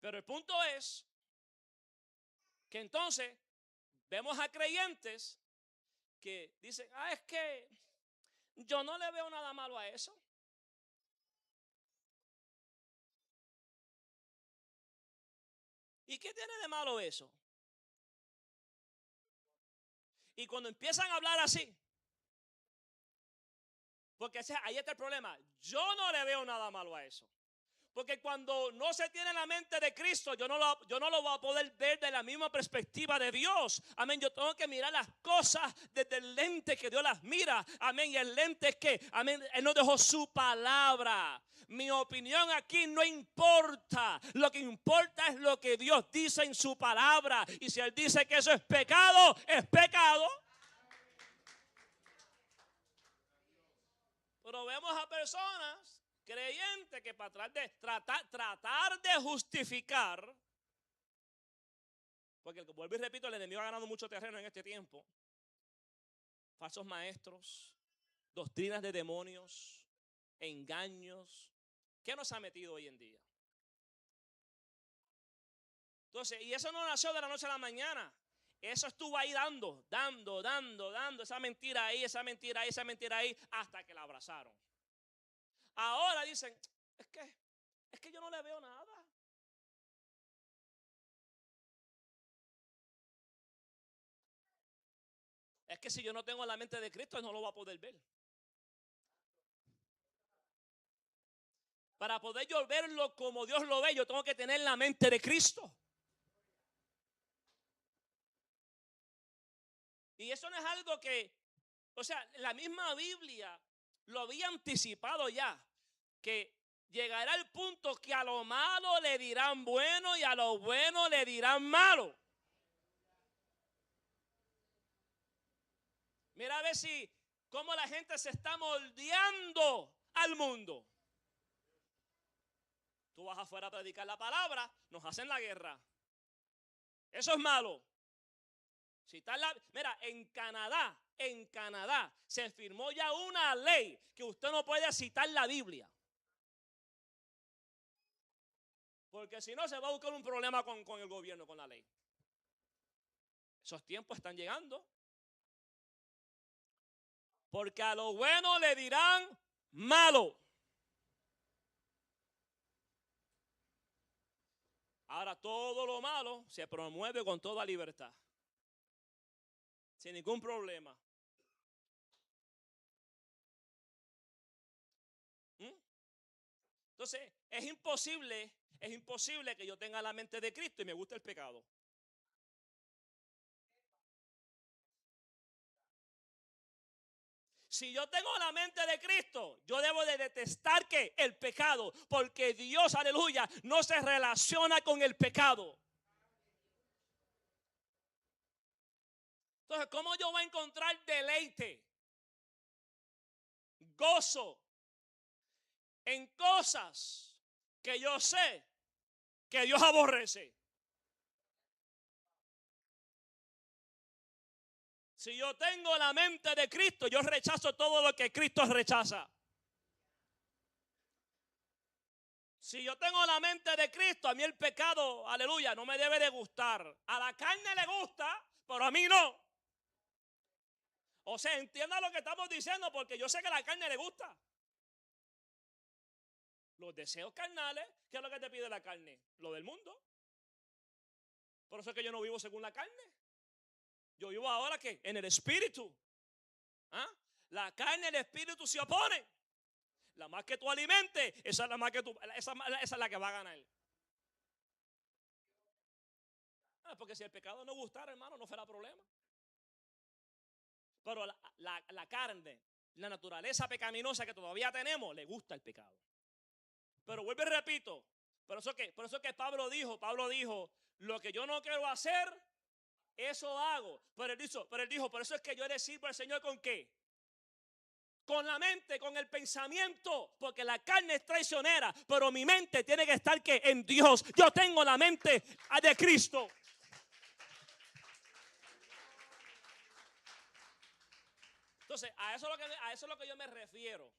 Pero el punto es que entonces vemos a creyentes que dicen, es que yo no le veo nada malo a eso. ¿Y qué tiene de malo eso? Y cuando empiezan a hablar así, porque ahí está el problema, yo no le veo nada malo a eso. Porque cuando no se tiene la mente de Cristo, yo no lo voy a poder ver de la misma perspectiva de Dios. Amén. Yo tengo que mirar las cosas desde el lente que Dios las mira. Amén. Y el lente es que, amén, Él nos dejó su palabra. Mi opinión aquí no importa. Lo que importa es lo que Dios dice en su palabra. Y si Él dice que eso es pecado, es pecado. Pero vemos a personas creyentes que para tratar de justificar, porque vuelvo y repito, el enemigo ha ganado mucho terreno en este tiempo. Falsos maestros, doctrinas de demonios, engaños. ¿Qué nos ha metido hoy en día? Entonces, y eso no nació de la noche a la mañana. Eso estuvo ahí dando, esa mentira ahí, esa mentira ahí, esa mentira ahí, hasta que la abrazaron. Ahora dicen, es que yo no le veo nada. Es que si yo no tengo la mente de Cristo, no lo va a poder ver. Para poder yo verlo como Dios lo ve, yo tengo que tener la mente de Cristo. Y eso no es algo que, o sea, la misma Biblia lo había anticipado ya, que llegará el punto que a lo malo le dirán bueno y a lo bueno le dirán malo. Mira a ver si cómo la gente se está moldeando al mundo. Tú vas afuera a predicar la palabra, nos hacen la guerra. Eso es malo. Mira, en Canadá se firmó ya una ley que usted no puede citar la Biblia. Porque si no se va a buscar un problema con el gobierno, con la ley. Esos tiempos están llegando. Porque a lo bueno le dirán malo. Ahora todo lo malo se promueve con toda libertad. Sin ningún problema. Entonces, es imposible que yo tenga la mente de Cristo y me guste el pecado. Si yo tengo la mente de Cristo, yo debo de detestar ¿qué? El pecado, porque Dios, aleluya, no se relaciona con el pecado. Entonces, ¿cómo yo voy a encontrar deleite, gozo en cosas que yo sé que Dios aborrece? Si yo tengo la mente de Cristo, yo rechazo todo lo que Cristo rechaza. Si yo tengo la mente de Cristo, a mí el pecado, aleluya, no me debe de gustar. A la carne le gusta, pero a mí no. O sea, entienda lo que estamos diciendo, porque yo sé que a la carne le gusta. Los deseos carnales, ¿qué es lo que te pide la carne? Lo del mundo. Por eso es que yo no vivo según la carne. Yo vivo ahora ¿qué? En el espíritu. ¿Ah? La carne y el espíritu se oponen. La más que tú alimentes, esa es la más que esa es la que va a ganar. Porque si el pecado no gustara, hermano, no fuera problema. Pero la carne, la naturaleza pecaminosa que todavía tenemos, le gusta el pecado. Pero vuelvo y repito, por eso que Pablo dijo, lo que yo no quiero hacer, eso hago. Pero él dijo, por eso es que yo le sirvo al Señor ¿con qué? Con la mente, con el pensamiento, porque la carne es traicionera, pero mi mente tiene que estar ¿qué? En Dios. Yo tengo la mente de Cristo. Entonces, a eso es lo que yo me refiero,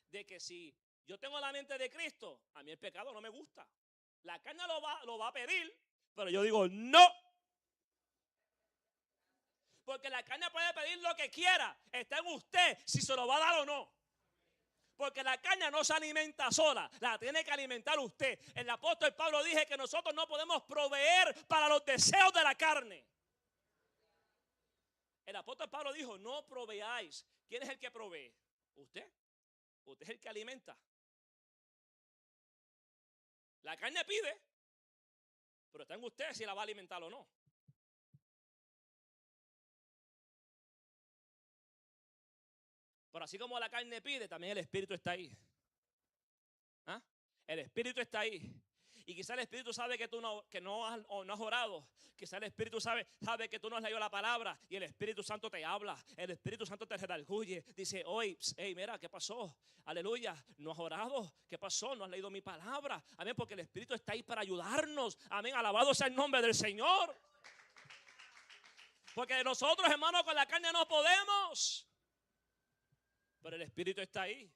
de que si yo tengo la mente de Cristo, a mí el pecado no me gusta. La carne lo va a pedir, pero yo digo no. Porque la carne puede pedir lo que quiera, está en usted si se lo va a dar o no. Porque la carne no se alimenta sola, la tiene que alimentar usted. El apóstol Pablo dice que nosotros no podemos proveer para los deseos de la carne. El apóstol Pablo dijo, no proveáis. ¿Quién es el que provee? Usted. Usted es el que alimenta. La carne pide, pero está en usted si la va a alimentar o no. Pero así como la carne pide, también el espíritu está ahí. ¿Ah? El Espíritu está ahí. Y quizá el Espíritu sabe que tú no has orado. Quizá el Espíritu sabe que tú no has leído la palabra. Y el Espíritu Santo te habla. El Espíritu Santo te redarguye. Dice, oye, hey, mira, ¿qué pasó? Aleluya, no has orado. ¿Qué pasó? No has leído mi palabra. Amén, porque el Espíritu está ahí para ayudarnos. Amén, alabado sea el nombre del Señor. Porque nosotros, hermanos, con la carne no podemos. Pero el Espíritu está ahí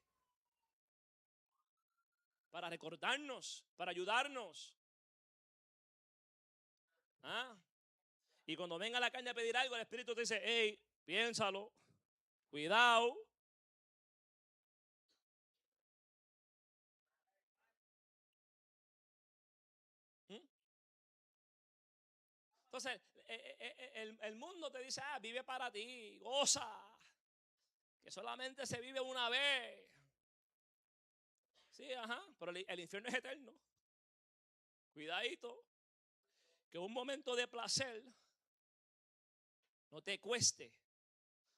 para recordarnos, para ayudarnos. ¿Ah? Y cuando venga la carne a pedir algo, el Espíritu te dice, hey, piénsalo, cuidado. ¿Mm? Entonces, el mundo te dice, vive para ti, goza, que solamente se vive una vez. Sí, ajá, pero el infierno es eterno. Cuidadito, que un momento de placer no te cueste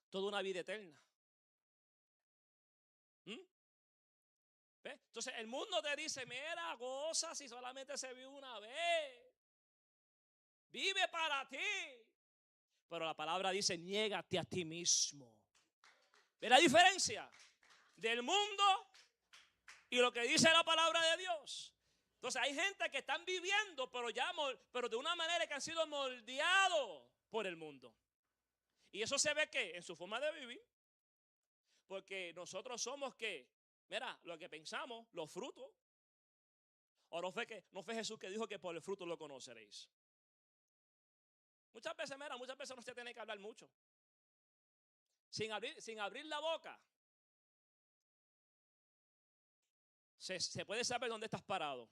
toda una vida eterna. ¿Mm? ¿Ves? Entonces el mundo te dice, mira, goza si solamente se vive una vez. Vive para ti. Pero la palabra dice, niégate a ti mismo. ¿Ves la diferencia del mundo y lo que dice la palabra de Dios? Entonces hay gente que están viviendo, pero de una manera que han sido moldeados por el mundo. Y eso se ve que en su forma de vivir. Porque nosotros somos que, mira, lo que pensamos, los frutos. ¿O no fue Jesús que dijo que por el fruto lo conoceréis? Muchas veces no se tiene que hablar mucho. Sin abrir la boca, se puede saber dónde estás parado.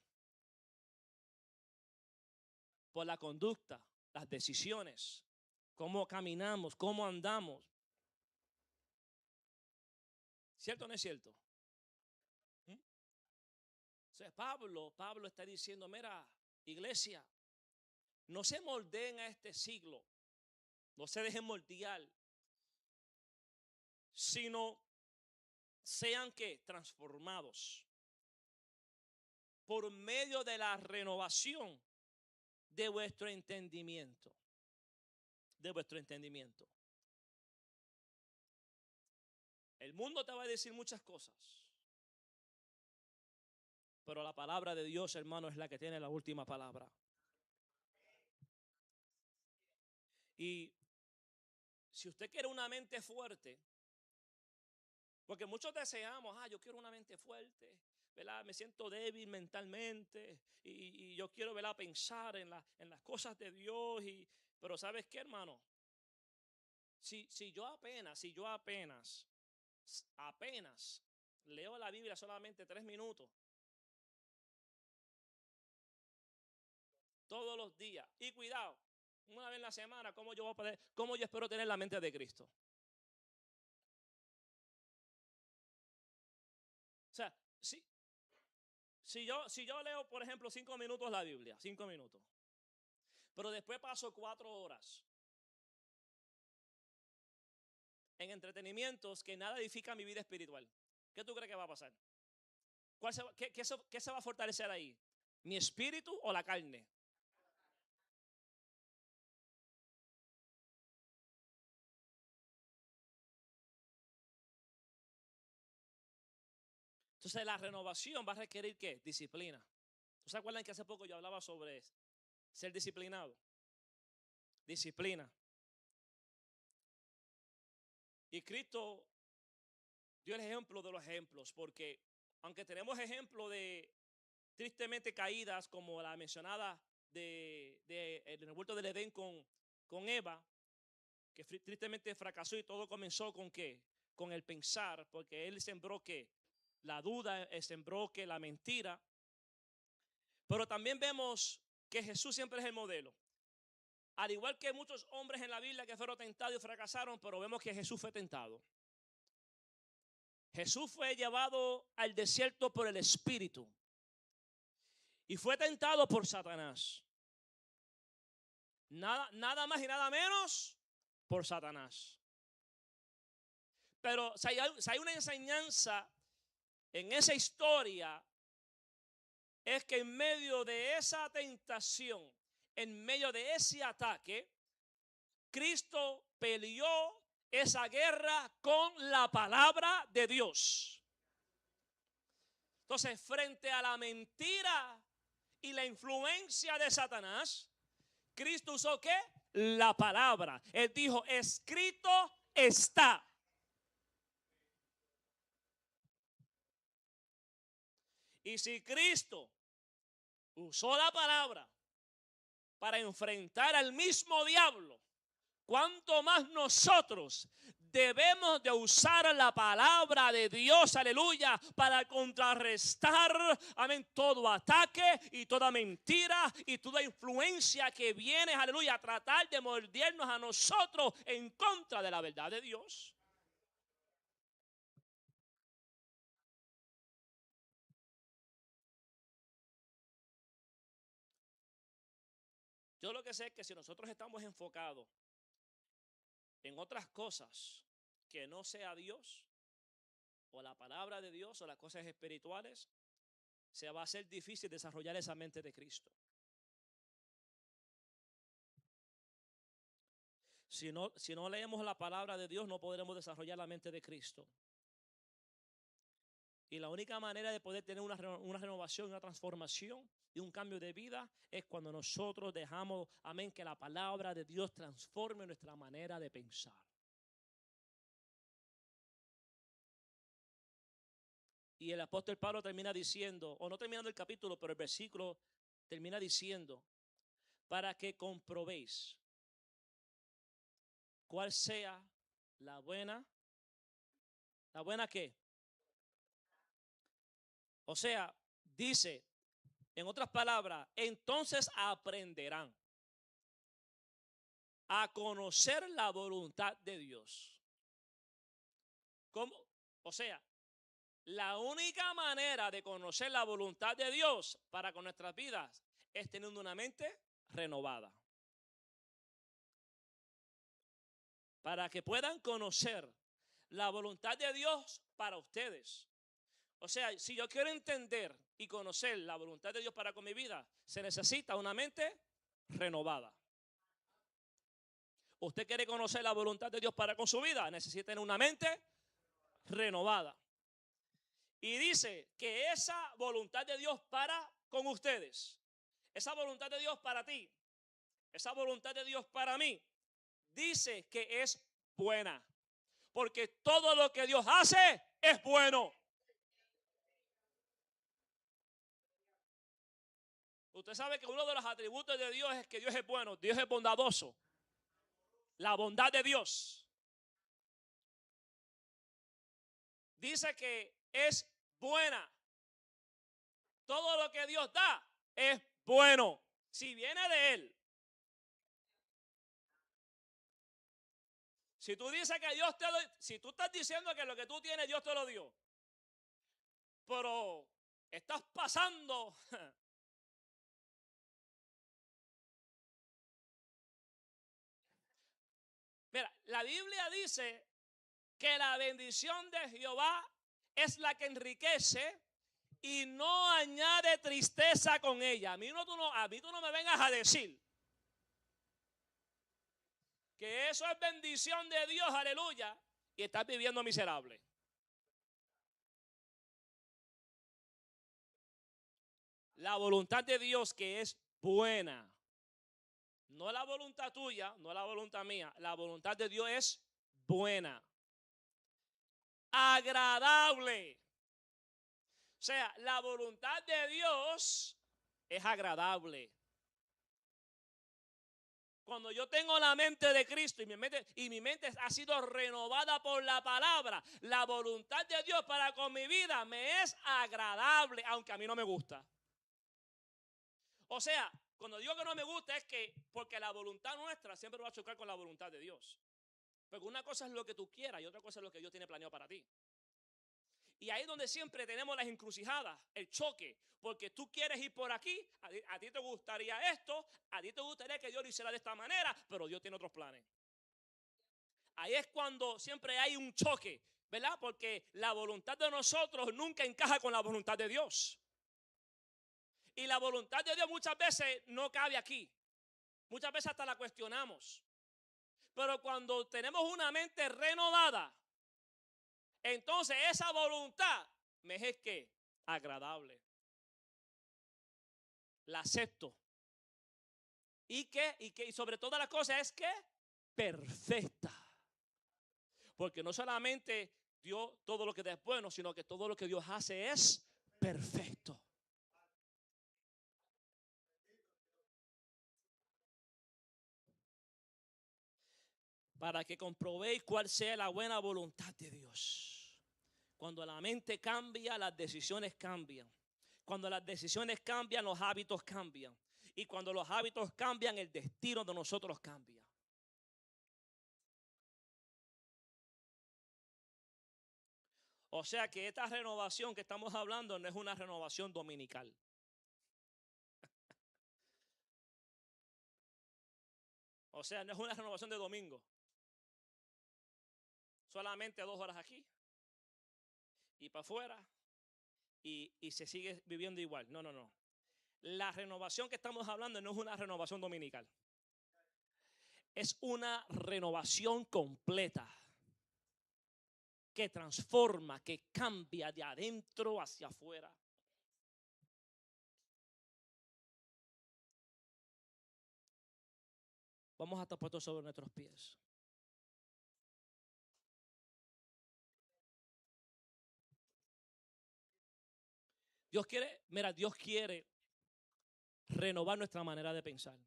Por la conducta, las decisiones, cómo caminamos, cómo andamos. ¿Cierto o no es cierto? ¿Mm? O sea, Pablo está diciendo, mira, iglesia, no se moldeen a este siglo, no se dejen moldear, sino sean que transformados por medio de la renovación de vuestro entendimiento. De vuestro entendimiento. El mundo te va a decir muchas cosas, pero la palabra de Dios, hermano, es la que tiene la última palabra. Y si usted quiere una mente fuerte, porque muchos deseamos, yo quiero una mente fuerte, ¿verdad? Me siento débil mentalmente y yo quiero, ¿verdad?, pensar en las cosas de Dios. Pero ¿sabes qué, hermano? Si yo apenas leo la Biblia solamente 3 minutos todos los días, y cuidado, una vez en la semana, ¿cómo yo espero tener la mente de Cristo? O sea, si yo leo, por ejemplo, 5 minutos la Biblia, 5 minutos, pero después paso 4 horas en entretenimientos que nada edifica mi vida espiritual, ¿qué tú crees que va a pasar? ¿Qué se va a fortalecer ahí? ¿Mi espíritu o la carne? Entonces la renovación va a requerir ¿qué? Disciplina. ¿Ustedes se acuerdan que hace poco yo hablaba sobre ser disciplinado? Disciplina. Y Cristo dio el ejemplo de los ejemplos, porque aunque tenemos ejemplos de tristemente caídas como la mencionada en el huerto del Edén con Eva, que tristemente fracasó y todo comenzó con ¿qué? Con el pensar, porque él sembró ¿qué? La duda, sembró ¿qué? La mentira. Pero también vemos que Jesús siempre es el modelo. Al igual que muchos hombres en la Biblia que fueron tentados y fracasaron, pero vemos que Jesús fue tentado. Jesús fue llevado al desierto por el Espíritu y fue tentado por Satanás. Nada más y nada menos por Satanás. Pero si hay una enseñanza en esa historia, es que en medio de esa tentación, en medio de ese ataque, Cristo peleó esa guerra con la palabra de Dios. Entonces, frente a la mentira y la influencia de Satanás, Cristo usó ¿qué? La palabra. Él dijo, escrito está. Y si Cristo usó la palabra para enfrentar al mismo diablo, ¿cuánto más nosotros debemos de usar la palabra de Dios, aleluya, para contrarrestar, amén, todo ataque y toda mentira y toda influencia que viene, aleluya, a tratar de mordernos a nosotros en contra de la verdad de Dios? Yo lo que sé es que si nosotros estamos enfocados en otras cosas que no sea Dios o la palabra de Dios o las cosas espirituales, se va a hacer difícil desarrollar esa mente de Cristo. Si no leemos la palabra de Dios, no podremos desarrollar la mente de Cristo. Y la única manera de poder tener una renovación, una transformación y un cambio de vida es cuando nosotros dejamos, amén, que la palabra de Dios transforme nuestra manera de pensar. Y el apóstol Pablo termina diciendo, o no terminando el capítulo, pero el versículo termina diciendo, para que comprobéis cuál sea la buena ¿qué? O sea, dice, en otras palabras, entonces aprenderán a conocer la voluntad de Dios. ¿Cómo? O sea, la única manera de conocer la voluntad de Dios para con nuestras vidas es teniendo una mente renovada. Para que puedan conocer la voluntad de Dios para ustedes. O sea, si yo quiero entender y conocer la voluntad de Dios para con mi vida, se necesita una mente renovada. ¿Usted quiere conocer la voluntad de Dios para con su vida? Necesita tener una mente renovada. Y dice que esa voluntad de Dios para con ustedes, esa voluntad de Dios para ti, esa voluntad de Dios para mí, dice que es buena. Porque todo lo que Dios hace es bueno. Usted sabe que uno de los atributos de Dios es que Dios es bueno, Dios es bondadoso. La bondad de Dios. Dice que es buena. Todo lo que Dios da es bueno. Si viene de Él. Si tú dices que Dios te lo, si tú estás diciendo que lo que tú tienes Dios te lo dio, pero estás pasando. Mira, la Biblia dice que la bendición de Jehová es la que enriquece y no añade tristeza con ella. A mí tú no me vengas a decir que eso es bendición de Dios, aleluya, y estás viviendo miserable. La voluntad de Dios que es buena, no la voluntad tuya, no la voluntad mía, la voluntad de Dios es buena, agradable. O sea, la voluntad de Dios es agradable. Cuando yo tengo la mente de Cristo y mi mente ha sido renovada por la palabra, la voluntad de Dios para con mi vida me es agradable, aunque a mí no me gusta. O sea, cuando digo que no me gusta es que porque la voluntad nuestra siempre va a chocar con la voluntad de Dios. Porque una cosa es lo que tú quieras y otra cosa es lo que Dios tiene planeado para ti. Y ahí es donde siempre tenemos las encrucijadas, el choque. Porque tú quieres ir por aquí, a ti te gustaría esto, a ti te gustaría que Dios lo hiciera de esta manera, pero Dios tiene otros planes. Ahí es cuando siempre hay un choque, ¿verdad? Porque la voluntad de nosotros nunca encaja con la voluntad de Dios. Y la voluntad de Dios muchas veces no cabe aquí. Muchas veces hasta la cuestionamos. Pero cuando tenemos una mente renovada, entonces esa voluntad me es que agradable. La acepto. Y sobre todas las cosas es que perfecta. Porque no solamente Dios todo lo que es bueno, sino que todo lo que Dios hace es perfecto. Para que comprobéis cuál sea la buena voluntad de Dios. Cuando la mente cambia, las decisiones cambian. Cuando las decisiones cambian, los hábitos cambian. Y cuando los hábitos cambian, el destino de nosotros cambia. O sea que esta renovación que estamos hablando no es una renovación dominical. O sea, no es una renovación de domingo. Solamente 2 horas aquí y para afuera y se sigue viviendo igual. No, no, no. La renovación que estamos hablando no es una renovación dominical. Es una renovación completa que transforma, que cambia de adentro hacia afuera. Vamos a estar puestos sobre nuestros pies. Dios quiere renovar nuestra manera de pensar.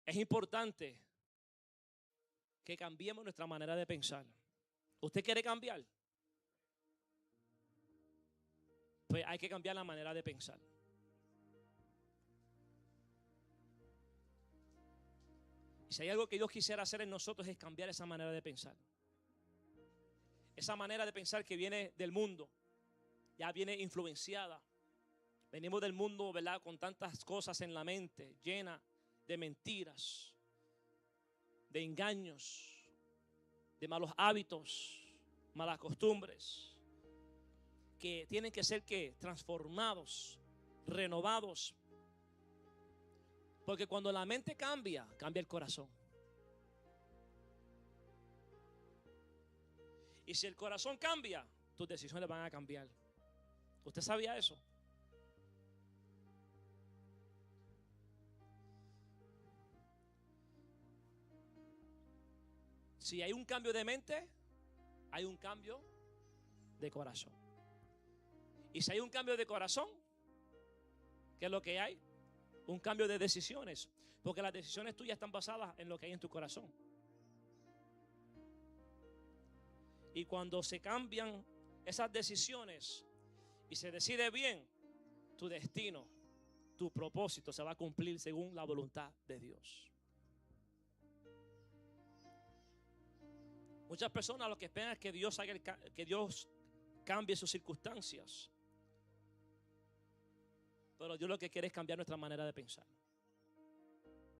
Es importante que cambiemos nuestra manera de pensar. ¿Usted quiere cambiar? Pues hay que cambiar la manera de pensar. Y si hay algo que Dios quisiera hacer en nosotros es cambiar esa manera de pensar. Esa manera de pensar que viene del mundo, ya viene influenciada. Venimos del mundo, ¿verdad? Con tantas cosas en la mente, llena de mentiras, de engaños, de malos hábitos, malas costumbres, que tienen que ser transformados, renovados. Porque cuando la mente cambia, cambia el corazón. Y si el corazón cambia, tus decisiones van a cambiar. ¿Usted sabía eso? Si hay un cambio de mente, hay un cambio de corazón. Y si hay un cambio de corazón, ¿qué es lo que hay? Un cambio de decisiones. Porque las decisiones tuyas están basadas en lo que hay en tu corazón. Y cuando se cambian esas decisiones y se decide bien, tu destino, tu propósito se va a cumplir según la voluntad de Dios. Muchas personas lo que esperan es que Dios cambie sus circunstancias. Pero Dios lo que quiere es cambiar nuestra manera de pensar.